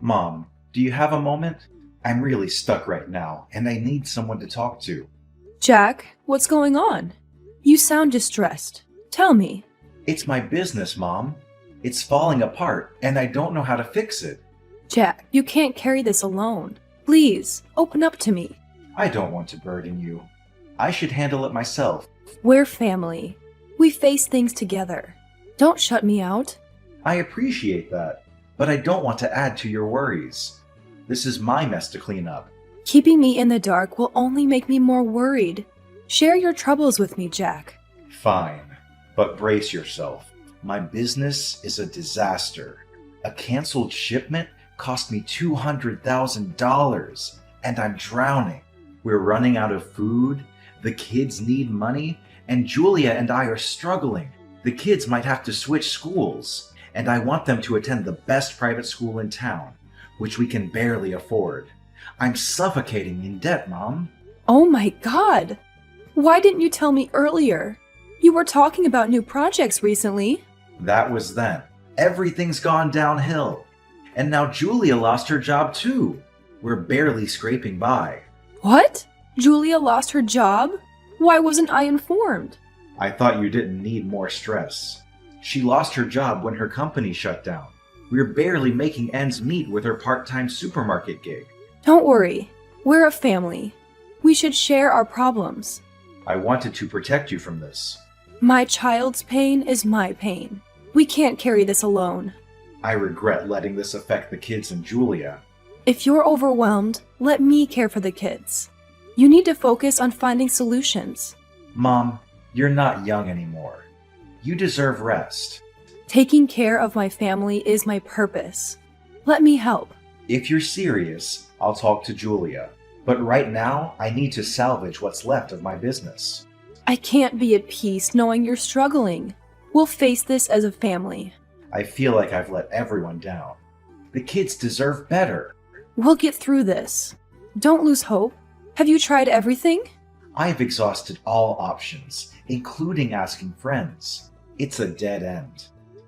Mom, do you have a moment? I'm really stuck right now, and I need someone to talk to. Jack, what's going on? You sound distressed. Tell me. It's my business, Mom. It's falling apart, and I don't know how to fix it. Jack, you can't carry this alone. Please, open up to me. I don't want to burden you. I should handle it myself. We're family. We face things together. Don't shut me out. I appreciate that, but I don't want to add to your worries. This is my mess to clean up. Keeping me in the dark will only make me more worried. Share your troubles with me, Jack. Fine, but brace yourself. My business is a disaster. A canceled shipment cost me $200,000, and I'm drowning. We're running out of food, the kids need money, and Julia and I are struggling. The kids might have to switch schools, and I want them to attend the best private school in town, which we can barely afford. I'm suffocating in debt, Mom. Oh my God! Why didn't you tell me earlier? You were talking about new projects recently. That was then. Everything's gone downhill. And now Julia lost her job too. We're barely scraping by. What? Julia lost her job? Why wasn't I informed? I thought you didn't need more stress. She lost her job when her company shut down. We're barely making ends meet with her part-time supermarket gig. Don't worry. We're a family. We should share our problems. I wanted to protect you from this. My child's pain is my pain. We can't carry this alone. I regret letting this affect the kids and Julia. If you're overwhelmed, let me care for the kids. You need to focus on finding solutions. Mom, you're not young anymore. You deserve rest. Taking care of my family is my purpose. Let me help. If you're serious, I'll talk to Julia. But right now, I need to salvage what's left of my business. I can't be at peace knowing you're struggling. We'll face this as a family. I feel like I've let everyone down. The kids deserve better. We'll get through this. Don't lose hope. Have you tried everything? I've exhausted all options, including asking friends. It's a dead end.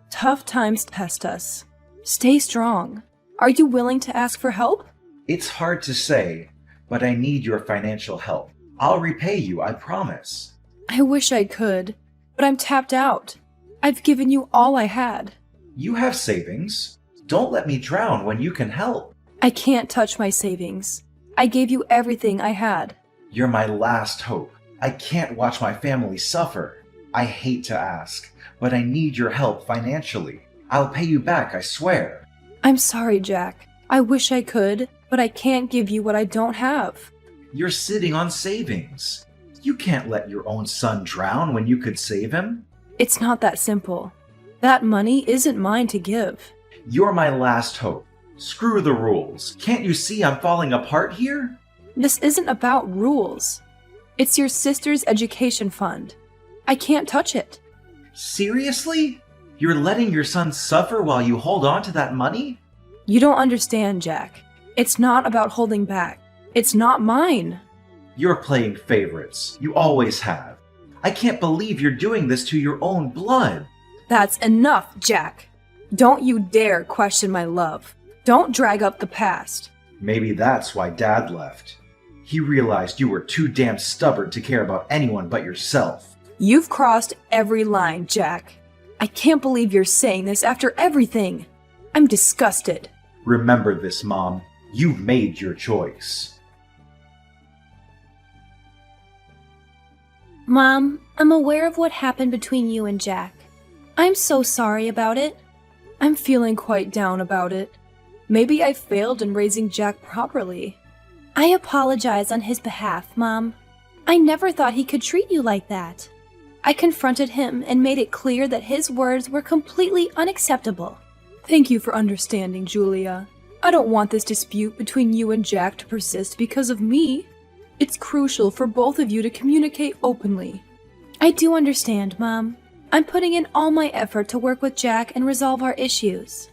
Tough times test us. Stay strong. Are you willing to ask for help? It's hard to say, but I need your financial help. I'll repay you, I promise. I wish I could, but I'm tapped out. I've given you all I had. You have savings. Don't let me drown when you can help. I can't touch my savings. I gave you everything I had. You're my last hope. I can't watch my family suffer. I hate to ask, but I need your help financially. I'll pay you back, I swear. I'm sorry, Jack. I wish I could, but I can't give you what I don't have. You're sitting on savings. You can't let your own son drown when you could save him. It's not that simple. That money isn't mine to give. You're my last hope. Screw the rules. Can't you see I'm falling apart here? This isn't about rules. It's your sister's education fund. I can't touch it. Seriously? You're letting your son suffer while you hold on to that money? You don't understand, Jack. It's not about holding back. It's not mine. You're playing favorites. You always have. I can't believe you're doing this to your own blood. That's enough, Jack. Don't you dare question my love. Don't drag up the past. Maybe that's why Dad left. He realized you were too damn stubborn to care about anyone but yourself. You've crossed every line, Jack. I can't believe you're saying this after everything. I'm disgusted. Remember this, Mom. You've made your choice. Mom, I'm aware of what happened between you and Jack. I'm so sorry about it. I'm feeling quite down about it. Maybe I failed in raising Jack properly. I apologize on his behalf, Mom. I never thought he could treat you like that. I confronted him and made it clear that his words were completely unacceptable. Thank you for understanding, Julia. I don't want this dispute between you and Jack to persist because of me. It's crucial for both of you to communicate openly. I do understand, Mom. I'm putting in all my effort to work with Jack and resolve our issues.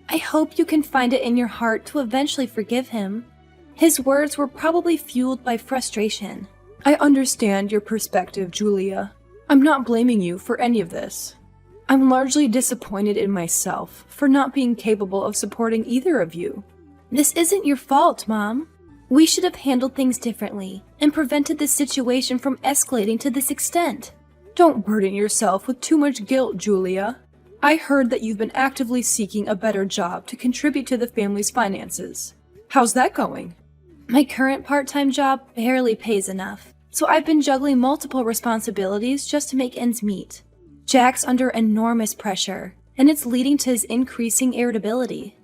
I hope you can find it in your heart to eventually forgive him. His words were probably fueled by frustration. I understand your perspective, Julia. I'm not blaming you for any of this. I'm largely disappointed in myself for not being capable of supporting either of you. This isn't your fault, Mom. We should have handled things differently and prevented this situation from escalating to this extent. Don't burden yourself with too much guilt, Julia. I heard that you've been actively seeking a better job to contribute to the family's finances. How's that going? My current part-time job barely pays enough, so I've been juggling multiple responsibilities just to make ends meet. Jack's under enormous pressure, and it's leading to his increasing irritability.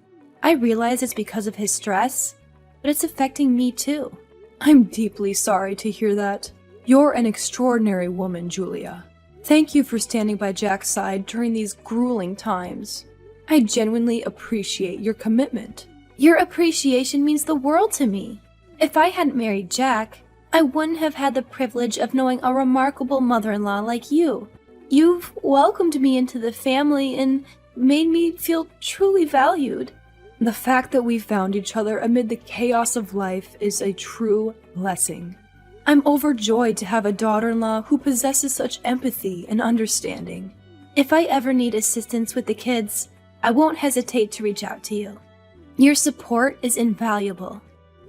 I realize it's because of his stress, but it's affecting me too. I'm deeply sorry to hear that. You're an extraordinary woman, Julia. Thank you for standing by Jack's side during these grueling times. I genuinely appreciate your commitment. Your appreciation means the world to me. If I hadn't married Jack, I wouldn't have had the privilege of knowing a remarkable mother-in-law like you. You've welcomed me into the family and made me feel truly valued. The fact that we found each other amid the chaos of life is a true blessing. I'm overjoyed to have a daughter-in-law who possesses such empathy and understanding. If I ever need assistance with the kids, I won't hesitate to reach out to you. Your support is invaluable.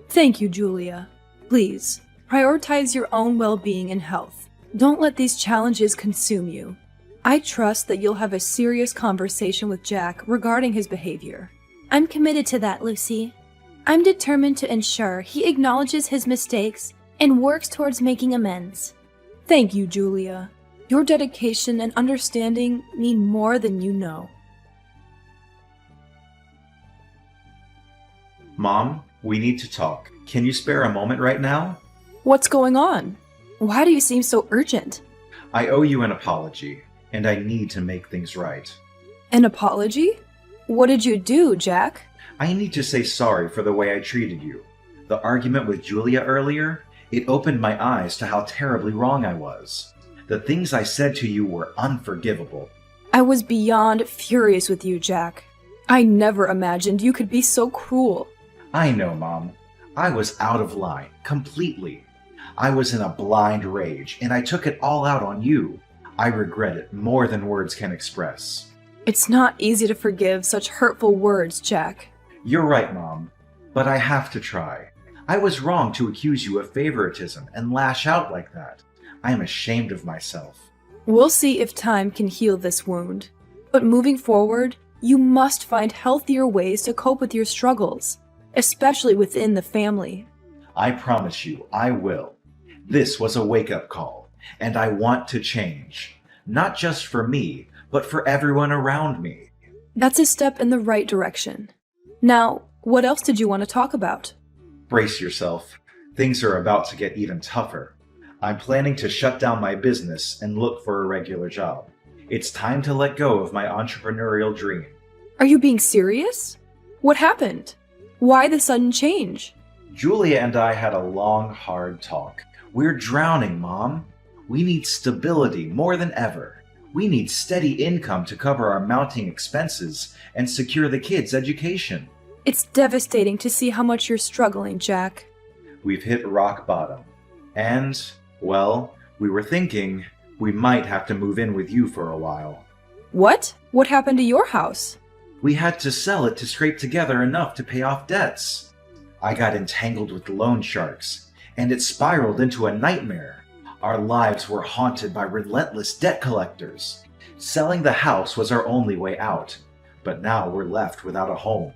Thank you, Julia. Please, prioritize your own well-being and health. Don't let these challenges consume you. I trust that you'll have a serious conversation with Jack regarding his behavior. I'm committed to that, Lucy. I'm determined to ensure he acknowledges his mistakes and works towards making amends. Thank you, Julia. Your dedication and understanding mean more than you know. Mom, we need to talk. Can you spare a moment right now? What's going on? Why do you seem so urgent? I owe you an apology, and I need to make things right. An apology? What did you do, Jack? I need to say sorry for the way I treated you. The argument with Julia earlier, it opened my eyes to how terribly wrong I was. The things I said to you were unforgivable. I was beyond furious with you, Jack. I never imagined you could be so cruel. I know, Mom. I was out of line, completely. I was in a blind rage, and I took it all out on you. I regret it more than words can express. It's not easy to forgive such hurtful words, Jack. You're right, Mom, but I have to try. I was wrong to accuse you of favoritism and lash out like that. I am ashamed of myself. We'll see if time can heal this wound. But moving forward, you must find healthier ways to cope with your struggles, especially within the family. I promise you, I will. This was a wake-up call, and I want to change. Not just for me, but for everyone around me. That's a step in the right direction. Now, what else did you want to talk about? Brace yourself. Things are about to get even tougher. I'm planning to shut down my business and look for a regular job. It's time to let go of my entrepreneurial dream. Are you being serious? What happened? Why the sudden change? Julia and I had a long, hard talk. We're drowning, Mom. We need stability more than ever. We need steady income to cover our mounting expenses and secure the kids' education. It's devastating to see how much you're struggling, Jack. We've hit rock bottom. And, well, we were thinking we might have to move in with you for a while. What? What happened to your house? We had to sell it to scrape together enough to pay off debts. I got entangled with loan sharks, and it spiraled into a nightmare. Our lives were haunted by relentless debt collectors. Selling the house was our only way out, but now we're left without a home.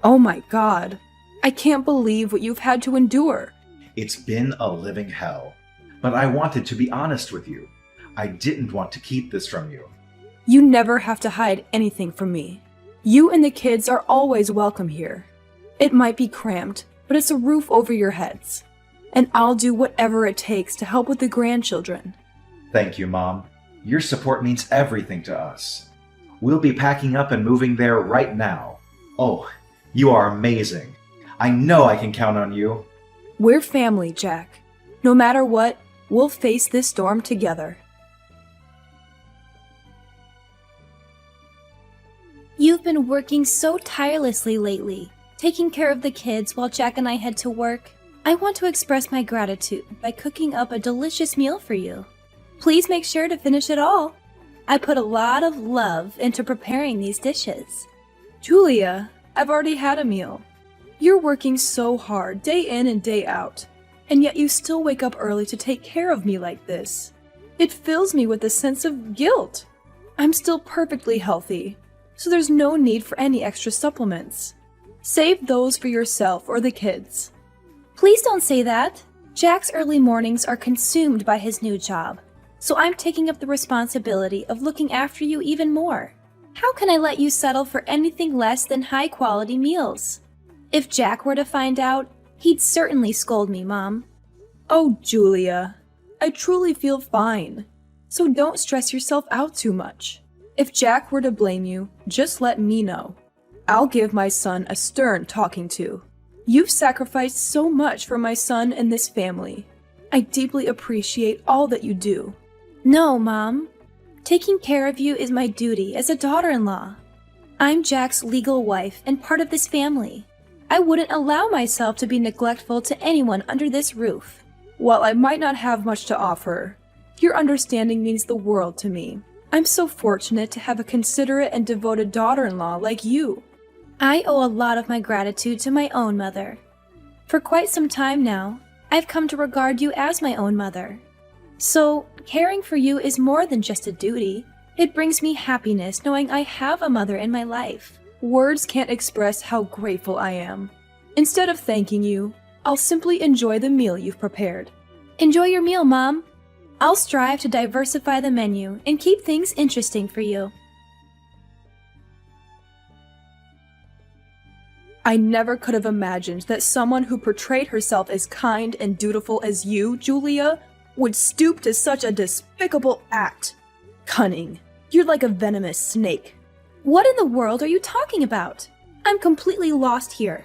Oh my God. I can't believe what you've had to endure. It's been a living hell, but I wanted to be honest with you. I didn't want to keep this from you. You never have to hide anything from me. You and the kids are always welcome here. It might be cramped, but it's a roof over your heads. And I'll do whatever it takes to help with the grandchildren. Thank you, Mom. Your support means everything to us. We'll be packing up and moving there right now. Oh, you are amazing. I know I can count on you. We're family, Jack. No matter what, we'll face this storm together. You've been working so tirelessly lately, taking care of the kids while Jack and I head to work. I want to express my gratitude by cooking up a delicious meal for you. Please make sure to finish it all. I put a lot of love into preparing these dishes. Julia, I've already had a meal. You're working so hard, day in and day out, and yet you still wake up early to take care of me like this. It fills me with a sense of guilt. I'm still perfectly healthy, so there's no need for any extra supplements. Save those for yourself or the kids. Please don't say that. Jack's early mornings are consumed by his new job, so I'm taking up the responsibility of looking after you even more. How can I let you settle for anything less than high-quality meals? If Jack were to find out, he'd certainly scold me, Mom. Oh, Julia, I truly feel fine, so don't stress yourself out too much. If Jack were to blame you, just let me know. I'll give my son a stern talking to. You've sacrificed so much for my son and this family. I deeply appreciate all that you do. No, Mom. Taking care of you is my duty as a daughter-in-law. I'm Jack's legal wife and part of this family. I wouldn't allow myself to be neglectful to anyone under this roof. While I might not have much to offer, your understanding means the world to me. I'm so fortunate to have a considerate and devoted daughter-in-law like you. I owe a lot of my gratitude to my own mother. For quite some time now, I've come to regard you as my own mother. So, caring for you is more than just a duty. It brings me happiness knowing I have a mother in my life. Words can't express how grateful I am. Instead of thanking you, I'll simply enjoy the meal you've prepared. Enjoy your meal, Mom. I'll strive to diversify the menu and keep things interesting for you. I never could have imagined that someone who portrayed herself as kind and dutiful as you, Julia, would stoop to such a despicable act. Cunning. You're like a venomous snake. What in the world are you talking about? I'm completely lost here.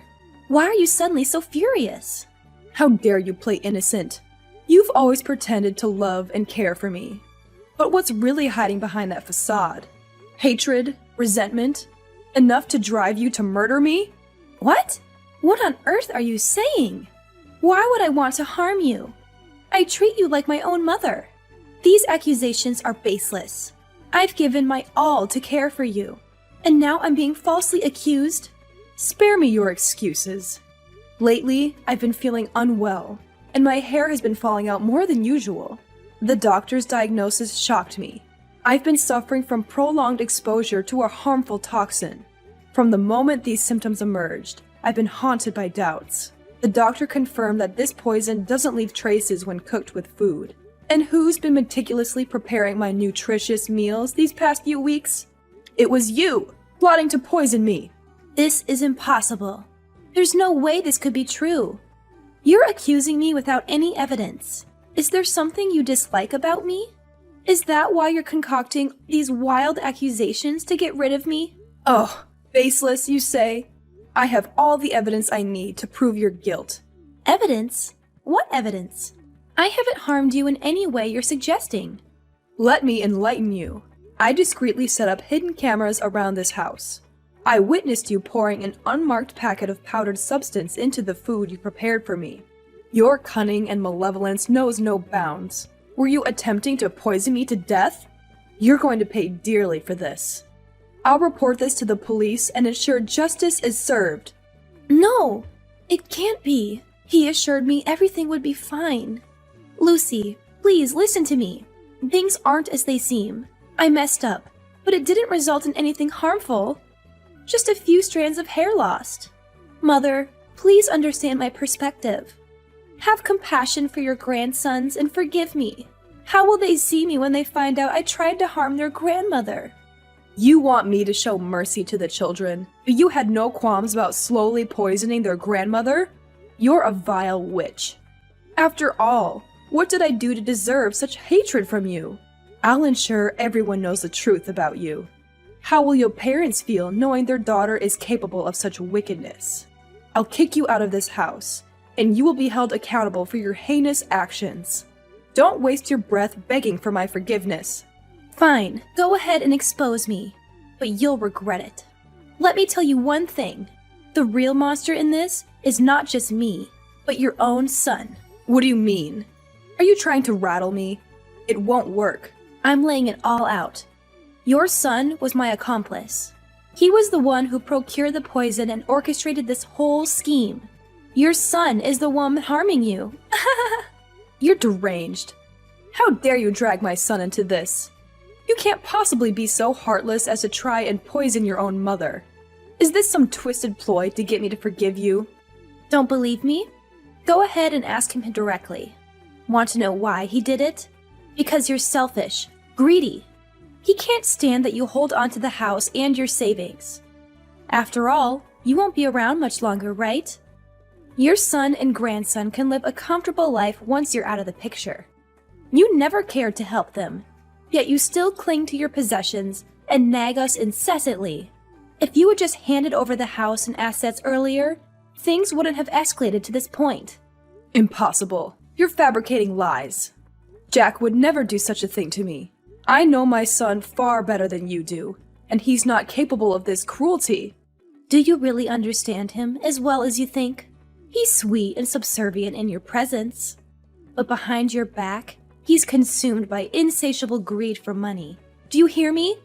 Why are you suddenly so furious? How dare you play innocent? You've always pretended to love and care for me. But what's really hiding behind that facade? Hatred? Resentment? Enough to drive you to murder me? What? What on earth are you saying? Why would I want to harm you? I treat you like my own mother. These accusations are baseless. I've given my all to care for you, and now I'm being falsely accused? Spare me your excuses. Lately, I've been feeling unwell, and my hair has been falling out more than usual. The doctor's diagnosis shocked me. I've been suffering from prolonged exposure to a harmful toxin. From the moment these symptoms emerged, I've been haunted by doubts. The doctor confirmed that this poison doesn't leave traces when cooked with food. And who's been meticulously preparing my nutritious meals these past few weeks? It was you, plotting to poison me. This is impossible. There's no way this could be true. You're accusing me without any evidence. Is there something you dislike about me? Is that why you're concocting these wild accusations to get rid of me? Oh, baseless, you say? I have all the evidence I need to prove your guilt. Evidence? What evidence? I haven't harmed you in any way you're suggesting. Let me enlighten you. I discreetly set up hidden cameras around this house. I witnessed you pouring an unmarked packet of powdered substance into the food you prepared for me. Your cunning and malevolence knows no bounds. Were you attempting to poison me to death? You're going to pay dearly for this. I'll report this to the police and ensure justice is served. No, it can't be. He assured me everything would be fine. Lucy, please listen to me. Things aren't as they seem. I messed up, but it didn't result in anything harmful. Just a few strands of hair lost. Mother, please understand my perspective. Have compassion for your grandsons and forgive me. How will they see me when they find out I tried to harm their grandmother? You want me to show mercy to the children, but you had no qualms about slowly poisoning their grandmother? You're a vile witch. After all, what did I do to deserve such hatred from you? I'll ensure everyone knows the truth about you. How will your parents feel knowing their daughter is capable of such wickedness? I'll kick you out of this house, and you will be held accountable for your heinous actions. Don't waste your breath begging for my forgiveness. Fine, go ahead and expose me, but you'll regret it. Let me tell you one thing. The real monster in this is not just me, but your own son. What do you mean? Are you trying to rattle me? It won't work. I'm laying it all out. Your son was my accomplice. He was the one who procured the poison and orchestrated this whole scheme. Your son is the one harming you. You're deranged. How dare you drag my son into this? You can't possibly be so heartless as to try and poison your own mother. Is this some twisted ploy to get me to forgive you? Don't believe me? Go ahead and ask him directly. Want to know why he did it? Because you're selfish, greedy. He can't stand that you hold on to the house and your savings. After all, you won't be around much longer, right? Your son and grandson can live a comfortable life once you're out of the picture. You never cared to help them, yet you still cling to your possessions and nag us incessantly. If you had just handed over the house and assets earlier, things wouldn't have escalated to this point. Impossible. You're fabricating lies. Jack would never do such a thing to me. I know my son far better than you do, and he's not capable of this cruelty. Do you really understand him as well as you think? He's sweet and subservient in your presence, but behind your back, he's consumed by insatiable greed for money. Do you hear me?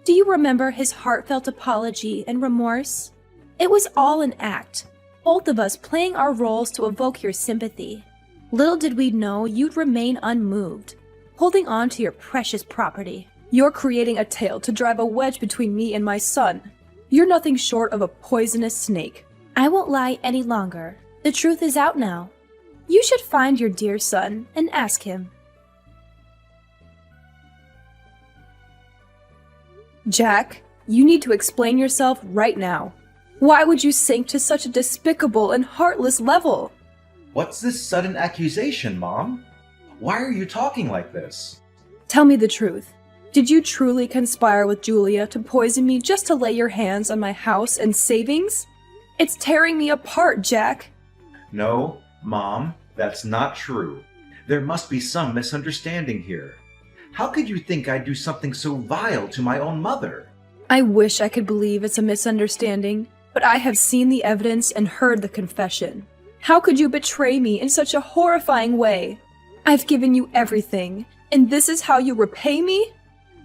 Do you remember his heartfelt apology and remorse? It was all an act, both of us playing our roles to evoke your sympathy. Little did we know you'd remain unmoved, holding on to your precious property. You're creating a tale to drive a wedge between me and my son. You're nothing short of a poisonous snake. I won't lie any longer. The truth is out now. You should find your dear son and ask him. Jack, you need to explain yourself right now. Why would you sink to such a despicable and heartless level? What's this sudden accusation, Mom? Why are you talking like this? Tell me the truth. Did you truly conspire with Julia to poison me just to lay your hands on my house and savings? It's tearing me apart, Jack. No, Mom, that's not true. There must be some misunderstanding here. How could you think I'd do something so vile to my own mother? I wish I could believe it's a misunderstanding, but I have seen the evidence and heard the confession. How could you betray me in such a horrifying way? I've given you everything, and this is how you repay me?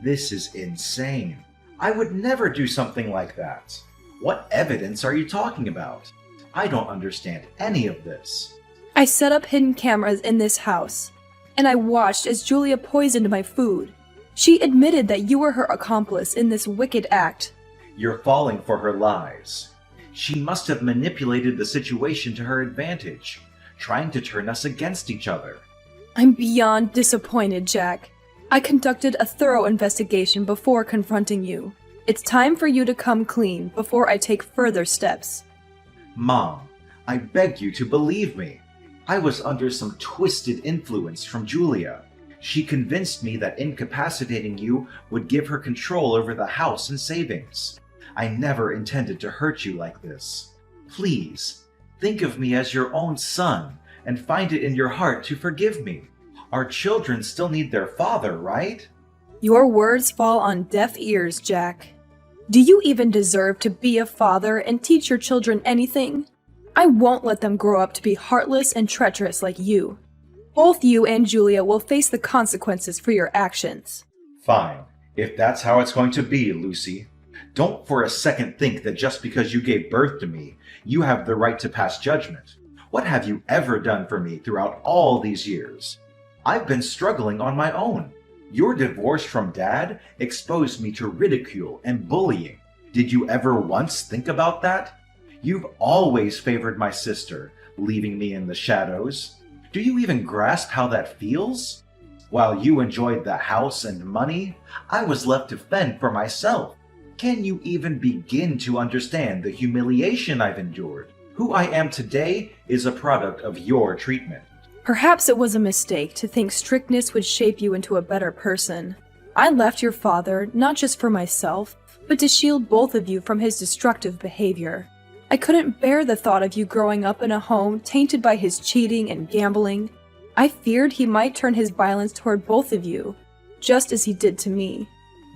This is insane. I would never do something like that. What evidence are you talking about? I don't understand any of this. I set up hidden cameras in this house, and I watched as Julia poisoned my food. She admitted that you were her accomplice in this wicked act. You're falling for her lies. She must have manipulated the situation to her advantage, trying to turn us against each other. I'm beyond disappointed, Jack. I conducted a thorough investigation before confronting you. It's time for you to come clean before I take further steps. Mom, I beg you to believe me. I was under some twisted influence from Julia. She convinced me that incapacitating you would give her control over the house and savings. I never intended to hurt you like this. Please, think of me as your own son and find it in your heart to forgive me. Our children still need their father, right? Your words fall on deaf ears, Jack. Do you even deserve to be a father and teach your children anything? I won't let them grow up to be heartless and treacherous like you. Both you and Julia will face the consequences for your actions. Fine, if that's how it's going to be, Lucy. Don't for a second think that just because you gave birth to me, you have the right to pass judgment. What have you ever done for me throughout all these years? I've been struggling on my own. Your divorce from Dad exposed me to ridicule and bullying. Did you ever once think about that? You've always favored my sister, leaving me in the shadows. Do you even grasp how that feels? While you enjoyed the house and money, I was left to fend for myself. Can you even begin to understand the humiliation I've endured? Who I am today is a product of your treatment. Perhaps it was a mistake to think strictness would shape you into a better person. I left your father not just for myself, but to shield both of you from his destructive behavior. I couldn't bear the thought of you growing up in a home tainted by his cheating and gambling. I feared he might turn his violence toward both of you, just as he did to me.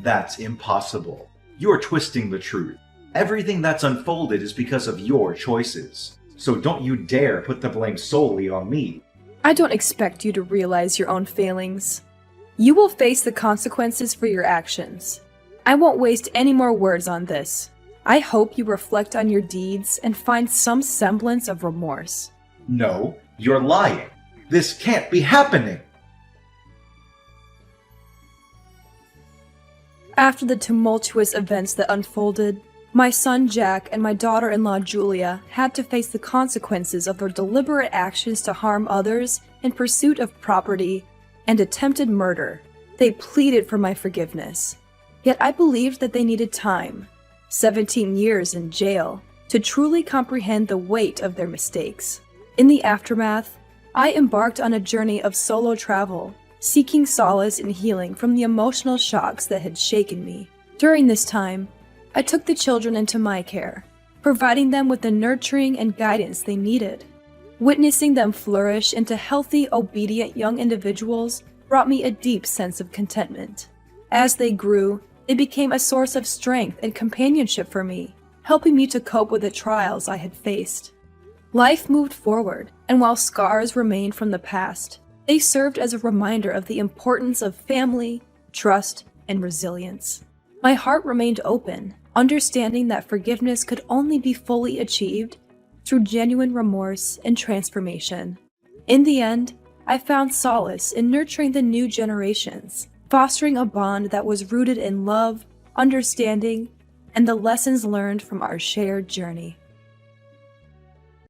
That's impossible. You're twisting the truth. Everything that's unfolded is because of your choices. So don't you dare put the blame solely on me. I don't expect you to realize your own failings. You will face the consequences for your actions. I won't waste any more words on this. I hope you reflect on your deeds and find some semblance of remorse. No, you're lying. This can't be happening. After the tumultuous events that unfolded, my son Jack and my daughter-in-law Julia had to face the consequences of their deliberate actions to harm others in pursuit of property and attempted murder. They pleaded for my forgiveness. Yet I believed that they needed time, 17 years in jail, to truly comprehend the weight of their mistakes. In the aftermath, I embarked on a journey of solo travel, seeking solace and healing from the emotional shocks that had shaken me. During this time, I took the children into my care, providing them with the nurturing and guidance they needed. Witnessing them flourish into healthy, obedient young individuals brought me a deep sense of contentment. As they grew, they became a source of strength and companionship for me, helping me to cope with the trials I had faced. Life moved forward, and while scars remained from the past, they served as a reminder of the importance of family, trust, and resilience. My heart remained open, understanding that forgiveness could only be fully achieved through genuine remorse and transformation. In the end, I found solace in nurturing the new generations, fostering a bond that was rooted in love, understanding, and the lessons learned from our shared journey.